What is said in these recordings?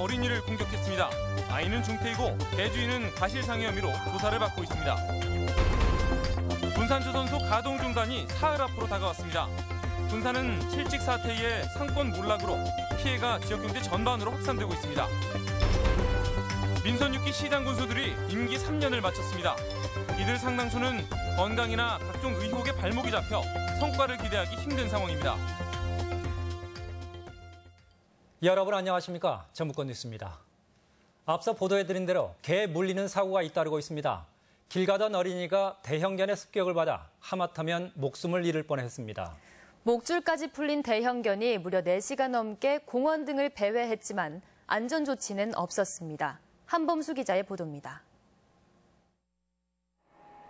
어린이를 공격했습니다. 아이는 중태이고 개주인은 과실상해 혐의로 조사를 받고 있습니다. 군산조선소 가동 중단이 사흘 앞으로 다가왔습니다. 군산은 실직 사태 이에 상권 몰락으로 피해가 지역경제 전반으로 확산되고 있습니다. 민선 6기 시장 군수들이 임기 3년을 마쳤습니다. 이들 상당수는 건강이나 각종 의혹에 발목이 잡혀 성과를 기대하기 힘든 상황입니다. 여러분 안녕하십니까? 전북권 뉴스입니다. 앞서 보도해드린 대로 개 물리는 사고가 잇따르고 있습니다. 길 가던 어린이가 대형견의 습격을 받아 하마터면 목숨을 잃을 뻔했습니다. 목줄까지 풀린 대형견이 무려 4시간 넘게 공원 등을 배회했지만 안전조치는 없었습니다. 한범수 기자의 보도입니다.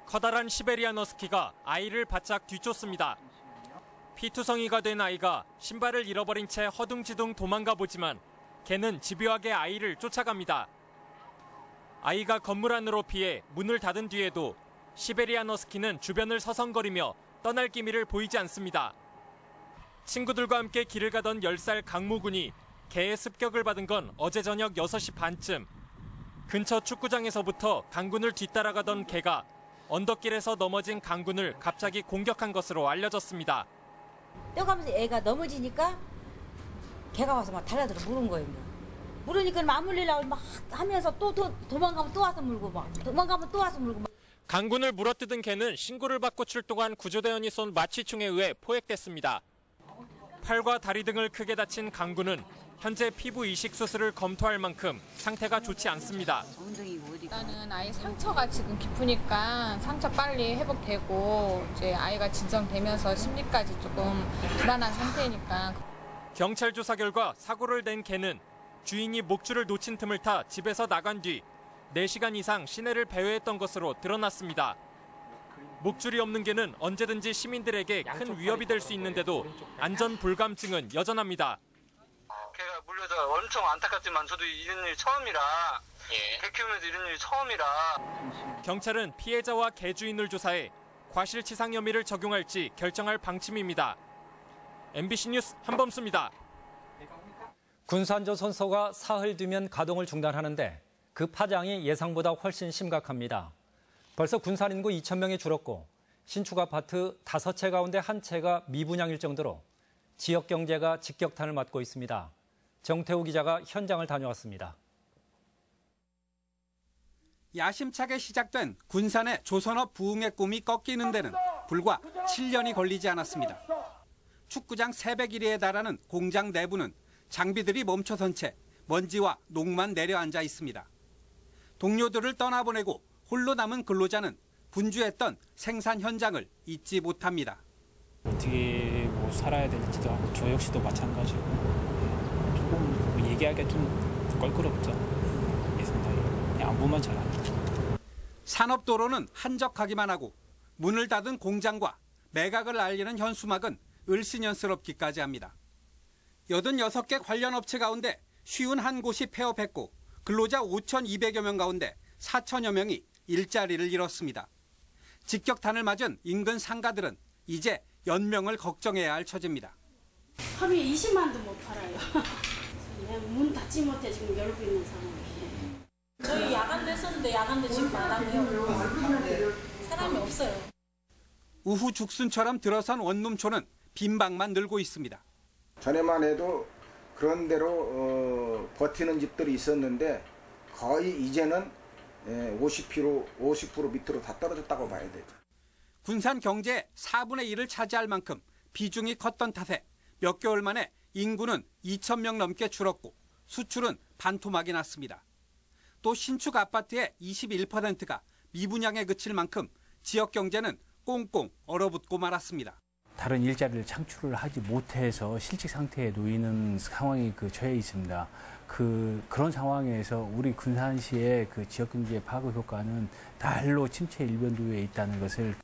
커다란 시베리안 허스키가 아이를 바짝 뒤쫓습니다. 피투성이가 된 아이가 신발을 잃어버린 채 허둥지둥 도망가 보지만 개는 집요하게 아이를 쫓아갑니다. 아이가 건물 안으로 피해 문을 닫은 뒤에도 시베리안 허스키는 주변을 서성거리며 떠날 기미를 보이지 않습니다. 친구들과 함께 길을 가던 10살 강모군이 개의 습격을 받은 건 어제 저녁 6시 반쯤. 근처 축구장에서부터 강군을 뒤따라가던 개가 언덕길에서 넘어진 강군을 갑자기 공격한 것으로 알려졌습니다. 뛰어가면서 애가 넘어지니까 개가 와서 막 달라들어 물은 거예요. 물으니까 맞물리려고 막 하면서 또 도망가면 또 와서 물고 막 도망가면 또 와서 물고 막. 강군을 물어뜯은 개는 신고를 받고 출동한 구조대원이 쏜 마취총에 의해 포획됐습니다. 팔과 다리 등을 크게 다친 강군은 현재 피부 이식 수술을 검토할 만큼 상태가 좋지 않습니다. 일단은 아이 상처가 지금 깊으니까 상처 빨리 회복되고 이제 아이가 진정되면서 심리까지 조금 불안한 상태니까. 경찰 조사 결과 사고를 낸 개는 주인이 목줄을 놓친 틈을 타 집에서 나간 뒤 4시간 이상 시내를 배회했던 것으로 드러났습니다. 목줄이 없는 개는 언제든지 시민들에게 큰 위협이 될 수 있는데도 안전 불감증은 여전합니다. 개가 물려서 엄청 안타깝지만 저도 이런 일이 처음이라 개 키우면서 이런 일이 처음이라. 경찰은 피해자와 개 주인을 조사해 과실치상 혐의를 적용할지 결정할 방침입니다. MBC 뉴스 한범수입니다. 군산조선소가 사흘 뒤면 가동을 중단하는데 그 파장이 예상보다 훨씬 심각합니다. 벌써 군산 인구 2,000명이 줄었고 신축 아파트 5채 가운데 1채가 미분양일 정도로 지역 경제가 직격탄을 맞고 있습니다. 정태우 기자가 현장을 다녀왔습니다. 야심차게 시작된 군산의 조선업 부흥의 꿈이 꺾이는 데는 불과 7년이 걸리지 않았습니다. 축구장 300일에 달하는 공장 내부는 장비들이 멈춰선 채 먼지와 녹만 내려앉아 있습니다. 동료들을 떠나보내고 홀로 남은 근로자는 분주했던 생산 현장을 잊지 못합니다. 어떻게 살아야 될지도 하고 저 역시도 마찬가지고 조금 얘기하기가 좀 껄끄럽죠. 예상대로 그냥 안부만 잘하죠. 산업도로는 한적하기만 하고 문을 닫은 공장과 매각을 알리는 현수막은 을씨년스럽기까지 합니다. 86개 관련 업체 가운데 51곳이 폐업했고 근로자 5,200여 명 가운데 4천여 명이 일자리를 잃었습니다. 직격탄을 맞은 인근 상가들은 이제 연명을 걱정해야 할 처지입니다. 하루에 20만도 못 팔아요. 문 닫지 못해 지금 열고 있는 상황이에요. 저희 야간도 했었는데 야간도 지금 안 하고요. 사람이 없어요. 우후 죽순처럼 들어선 원룸촌은 빈방만 늘고 있습니다. 전에만 해도 그런 대로 버티는 집들이 있었는데 거의 이제는 50% 밑으로 다 떨어졌다고 봐야 되죠. 군산 경제의 4분의 1을 차지할 만큼 비중이 컸던 탓에 몇 개월 만에 인구는 2,000명 넘게 줄었고 수출은 반토막이 났습니다. 또 신축 아파트의 21%가 미분양에 그칠 만큼 지역 경제는 꽁꽁 얼어붙고 말았습니다. 다른 일자리를 창출을 하지 못해서 실직 상태에 놓이는 상황이 처해 있습니다. 그런 상황에서 우리 군산시의 지역 경제 파급 효과는 날로 침체 일변도에 있다는 것을.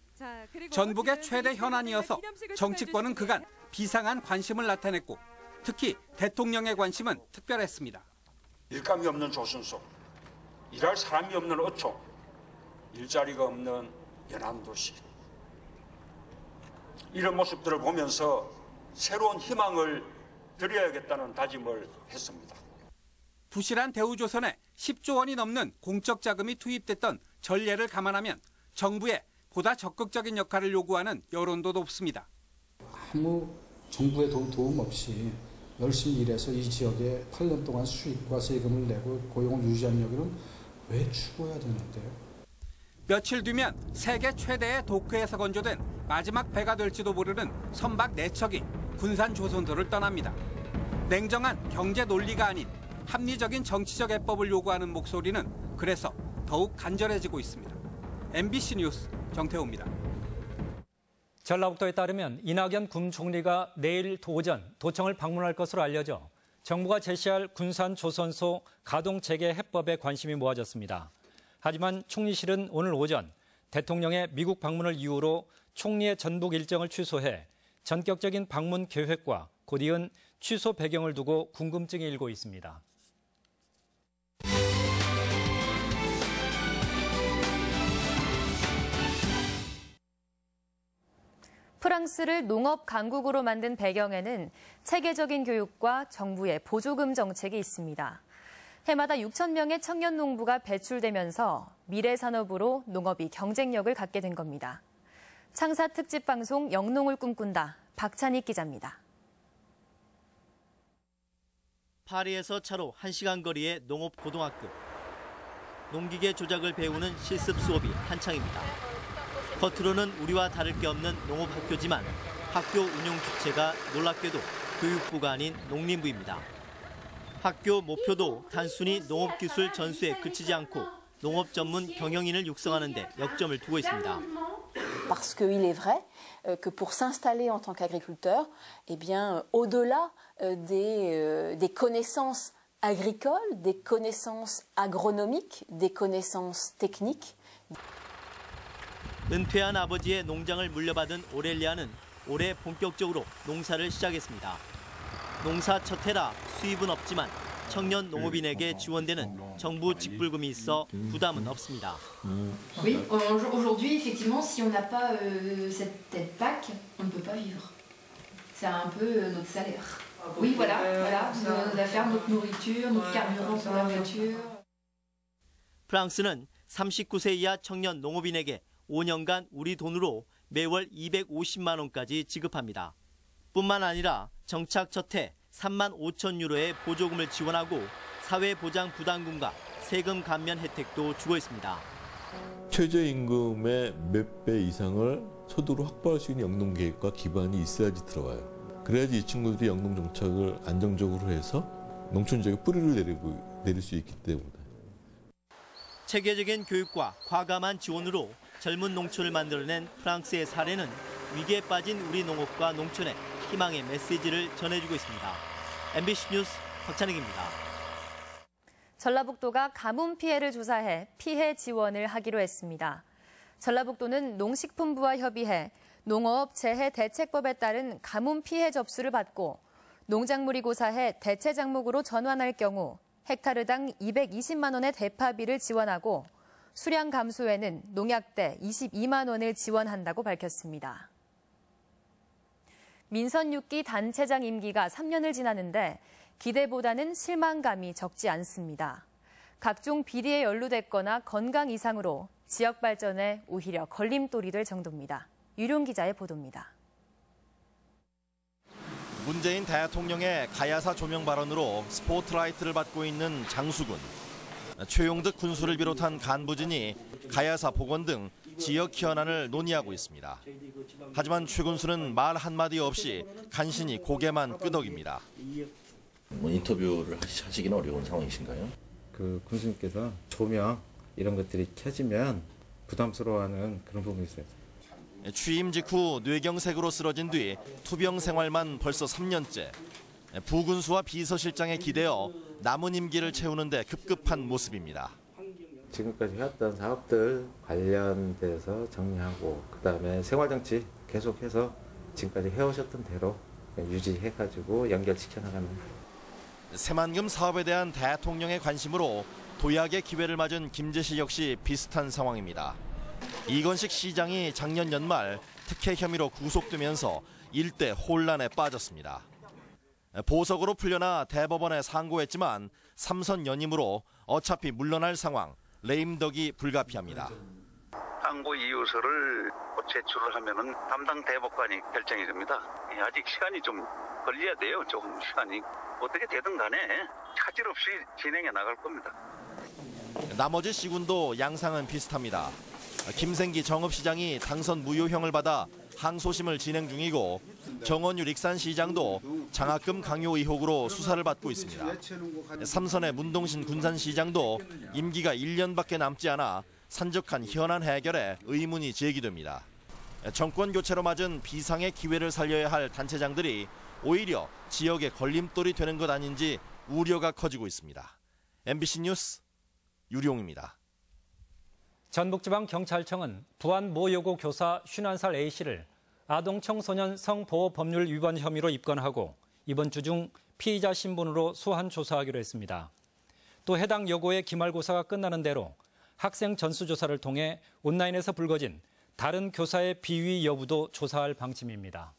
전북의 최대 현안이어서 정치권은 그간 비상한 관심을 나타냈고 특히 대통령의 관심은 특별했습니다. 일감이 없는 조선소, 일할 사람이 없는 어촌, 일자리가 없는 연안도시. 이런 모습들을 보면서 새로운 희망을 드려야겠다는 다짐을 했습니다. 부실한 대우조선에 10조 원이 넘는 공적 자금이 투입됐던 전례를 감안하면 정부에 보다 적극적인 역할을 요구하는 여론도 높습니다. 아무 정부의 도움 없이 열심히 일해서 이 지역에 8년 동안 수익과 세금을 내고 고용을 유지한 여기는 왜 죽어야 되는데요? 며칠 뒤면 세계 최대의 도크에서 건조된 마지막 배가 될지도 모르는 선박 4척이 군산 조선소를 떠납니다. 냉정한 경제 논리가 아닌 합리적인 정치적 해법을 요구하는 목소리는 그래서 더욱 간절해지고 있습니다. MBC 뉴스 정태호입니다. 전라북도에 따르면 이낙연 국무총리가 내일 오전 도청을 방문할 것으로 알려져 정부가 제시할 군산 조선소 가동 재개 해법에 관심이 모아졌습니다. 하지만 총리실은 오늘 오전 대통령의 미국 방문을 이유로 총리의 전북 일정을 취소해 전격적인 방문 계획과 곧 이은 취소 배경을 두고 궁금증이 일고 있습니다. 프랑스를 농업 강국으로 만든 배경에는 체계적인 교육과 정부의 보조금 정책이 있습니다. 해마다 6천 명의 청년 농부가 배출되면서 미래 산업으로 농업이 경쟁력을 갖게 된 겁니다. 창사 특집 방송 영농을 꿈꾼다. 박찬익 기자입니다. 파리에서 차로 1시간 거리의 농업고등학교. 농기계 조작을 배우는 실습 수업이 한창입니다. 겉으로는 우리와 다를 게 없는 농업학교지만 학교 운영 주체가 놀랍게도 교육부가 아닌 농림부입니다. 학교 목표도 단순히 농업기술 전수에 그치지 않고 농업 전문 경영인을 육성하는 데 역점을 두고 있습니다. Parce qu'il est vrai que pour s'installer en tant qu'agriculteur, eh bien, au-delà des connaissances agricoles, des connaissances agronomiques, des connaissances techniques. 은퇴한 아버지의 농장을 물려받은 오렐리아는 올해 본격적으로 농사를 시작했습니다. 농사 첫 해라 수입은 없지만 청년 농업인에게 지원되는 정부 직불금이 있어 부담은 없습니다. Oui, aujourd'hui effectivement si on n'a pas cette aide PAC, on ne peut pas vivre. C'est un peu notre salaire. Oui, voilà, nos affaires, notre nourriture, notre carburant pour la voiture. 프랑스는 39세 이하 청년 농업인에게 5년간 우리 돈으로 매월 250만 원까지 지급합니다. 뿐만 아니라 정착 첫 해 3만 5천 유로의 보조금을 지원하고 사회보장 부담금과 세금 감면 혜택도 주고 있습니다. 최저임금의 몇 배 이상을 소득으로 확보할 수 있는 영농계획과 기반이 있어야지 들어와요. 그래야지 이 친구들이 영농 정착을 안정적으로 해서 농촌 지역에 뿌리를 내릴 수 있기 때문에. 체계적인 교육과 과감한 지원으로 젊은 농촌을 만들어낸 프랑스의 사례는 위기에 빠진 우리 농업과 농촌에 희망의 메시지를 전해주고 있습니다. MBC 뉴스 박찬익입니다. 전라북도가 가뭄 피해를 조사해 피해 지원을 하기로 했습니다. 전라북도는 농식품부와 협의해 농업 재해 대책법에 따른 가뭄 피해 접수를 받고 농작물이 고사해 대체 작물로 전환할 경우 헥타르당 220만 원의 대파비를 지원하고 수량 감소에는 농약대 22만 원을 지원한다고 밝혔습니다. 민선 6기 단체장 임기가 3년을 지났는데 기대보다는 실망감이 적지 않습니다. 각종 비리에 연루됐거나 건강 이상으로 지역 발전에 오히려 걸림돌이 될 정도입니다. 유룡 기자의 보도입니다. 문재인 대통령의 가야사 조명 발언으로 스포트라이트를 받고 있는 장수군. 최용득 군수를 비롯한 간부진이 가야사 복원 등 지역 현안을 논의하고 있습니다. 하지만 최 군수는 말 한마디 없이 간신히 고개만 끄덕입니다. 인터뷰를 하시기는 어려운 상황이신가요? 그 군수님께서 조명 이런 것들이 켜지면 부담스러워하는 그런 부분이 있어요. 취임 직후 뇌경색으로 쓰러진 뒤 투병 생활만 벌써 3년째. 부군수와 비서실장에 기대어 남은 임기를 채우는 데 급급한 모습입니다. 지금까지 해왔던 사업들 관련돼서 정리하고 그다음에 생활정치 계속해서 지금까지 해오셨던 대로 유지해가지고 연결시켜 나가는. 새만금 사업에 대한 대통령의 관심으로 도약의 기회를 맞은 김제시 역시 비슷한 상황입니다. 이건식 시장이 작년 연말 특혜 혐의로 구속되면서 일대 혼란에 빠졌습니다. 보석으로 풀려나 대법원에 상고했지만 3선 연임으로 어차피 물러날 상황, 레임덕이 불가피합니다. 상고 이유서를 제출을 하면은 담당 대법관이 결정이 됩니다. 아직 시간이 좀 걸려야 돼요. 조금 시간이. 어떻게 되든 간에 차질 없이 진행해 나갈 겁니다. 나머지 시군도 양상은 비슷합니다. 김생기 정읍시장이 당선 무효형을 받아 항소심을 진행 중이고 정원율 익산시장도 장학금 강요 의혹으로 수사를 받고 있습니다. 삼선의 문동신 군산시장도 임기가 1년밖에 남지 않아 산적한 현안 해결에 의문이 제기됩니다. 정권 교체로 맞은 비상의 기회를 살려야 할 단체장들이 오히려 지역의 걸림돌이 되는 것 아닌지 우려가 커지고 있습니다. MBC 뉴스 유룡입니다. 전북지방경찰청은 부안 모 여고 교사 51살 A씨를 아동청소년 성보호법률 위반 혐의로 입건하고 이번 주 중 피의자 신분으로 소환 조사하기로 했습니다. 또 해당 여고의 기말고사가 끝나는 대로 학생 전수조사를 통해 온라인에서 불거진 다른 교사의 비위 여부도 조사할 방침입니다.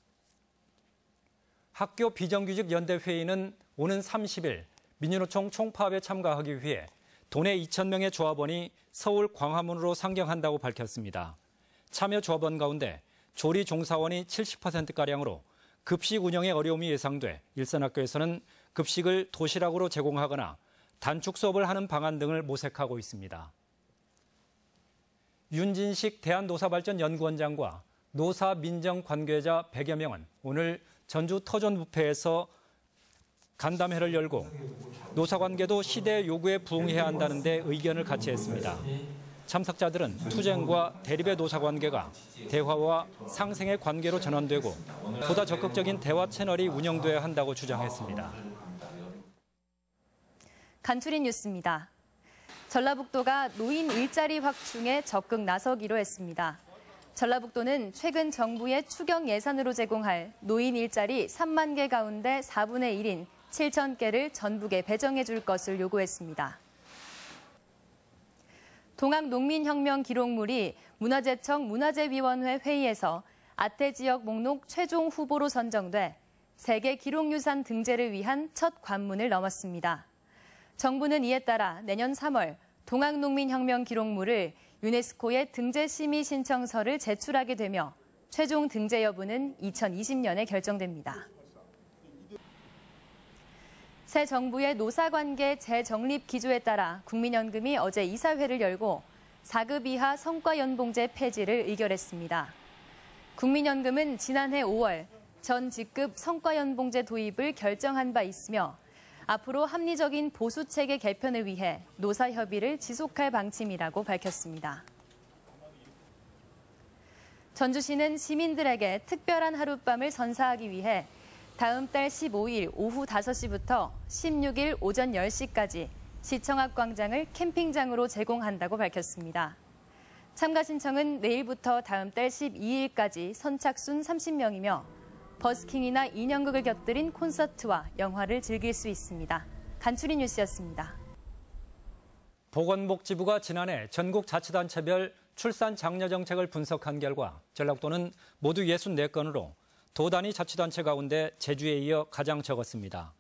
학교 비정규직 연대회의는 오는 30일 민주노총 총파업에 참가하기 위해 도내 2,000명의 조합원이 서울 광화문으로 상경한다고 밝혔습니다. 참여 조합원 가운데 조리 종사원이 70%가량으로 급식 운영에 어려움이 예상돼 일선학교에서는 급식을 도시락으로 제공하거나 단축 수업을 하는 방안 등을 모색하고 있습니다. 윤진식 대한노사발전연구원장과 노사민정관계자 100여 명은 오늘 전주 터전부패에서 간담회를 열고 노사관계도 시대 요구에 부응해야 한다는 데 의견을 같이 했습니다. 참석자들은 투쟁과 대립의 노사관계가 대화와 상생의 관계로 전환되고 보다 적극적인 대화 채널이 운영돼야 한다고 주장했습니다. 간추린 뉴스입니다. 전라북도가 노인 일자리 확충에 적극 나서기로 했습니다. 전라북도는 최근 정부의 추경 예산으로 제공할 노인 일자리 3만 개 가운데 4분의 1인 7,000개를 전북에 배정해 줄 것을 요구했습니다. 동학농민혁명 기록물이 문화재청 문화재위원회 회의에서 아태 지역 목록 최종 후보로 선정돼 세계 기록유산 등재를 위한 첫 관문을 넘었습니다. 정부는 이에 따라 내년 3월 동학농민혁명 기록물을 유네스코에 등재 심의 신청서를 제출하게 되며 최종 등재 여부는 2020년에 결정됩니다. 새 정부의 노사관계 재정립 기조에 따라 국민연금이 어제 이사회를 열고 4급 이하 성과연봉제 폐지를 의결했습니다. 국민연금은 지난해 5월 전 직급 성과연봉제 도입을 결정한 바 있으며 앞으로 합리적인 보수체계 개편을 위해 노사협의를 지속할 방침이라고 밝혔습니다. 전주시는 시민들에게 특별한 하룻밤을 선사하기 위해 다음 달 15일 오후 5시부터 16일 오전 10시까지 시청 앞 광장을 캠핑장으로 제공한다고 밝혔습니다. 참가 신청은 내일부터 다음 달 12일까지 선착순 30명이며 버스킹이나 인형극을 곁들인 콘서트와 영화를 즐길 수 있습니다. 간추린 뉴스였습니다. 보건복지부가 지난해 전국 자치단체별 출산 장려 정책을 분석한 결과 전라북도는 모두 64건으로 도 단위 자치단체 가운데 제주에 이어 가장 적었습니다.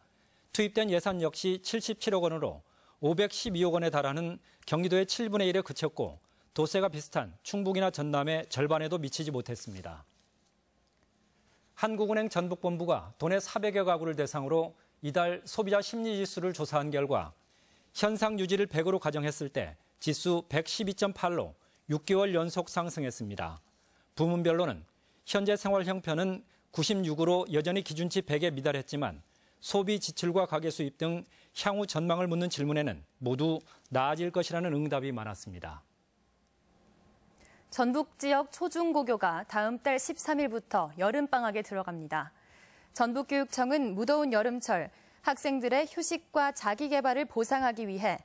투입된 예산 역시 77억 원으로 512억 원에 달하는 경기도의 7분의 1에 그쳤고 도세가 비슷한 충북이나 전남의 절반에도 미치지 못했습니다. 한국은행 전북본부가 도내 400여 가구를 대상으로 이달 소비자 심리지수를 조사한 결과 현상 유지를 100으로 가정했을 때 지수 112.8로 6개월 연속 상승했습니다. 부문별로는 현재 생활 형편은 96으로 여전히 기준치 100에 미달했지만 소비 지출과 가계 수입 등 향후 전망을 묻는 질문에는 모두 나아질 것이라는 응답이 많았습니다. 전북 지역 초중고교가 다음 달 13일부터 여름방학에 들어갑니다. 전북교육청은 무더운 여름철 학생들의 휴식과 자기개발을 보상하기 위해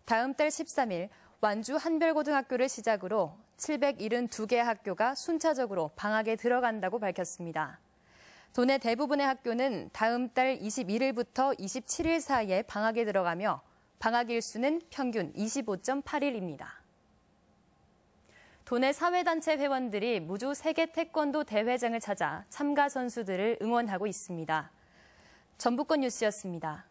다음 달 13일 완주 한별고등학교를 시작으로 772개 학교가 순차적으로 방학에 들어간다고 밝혔습니다. 도내 대부분의 학교는 다음 달 21일부터 27일 사이에 방학에 들어가며 방학 일수는 평균 25.8일입니다. 도내 사회단체 회원들이 무주 세계 태권도 대회장을 찾아 참가 선수들을 응원하고 있습니다. 전북권 뉴스였습니다.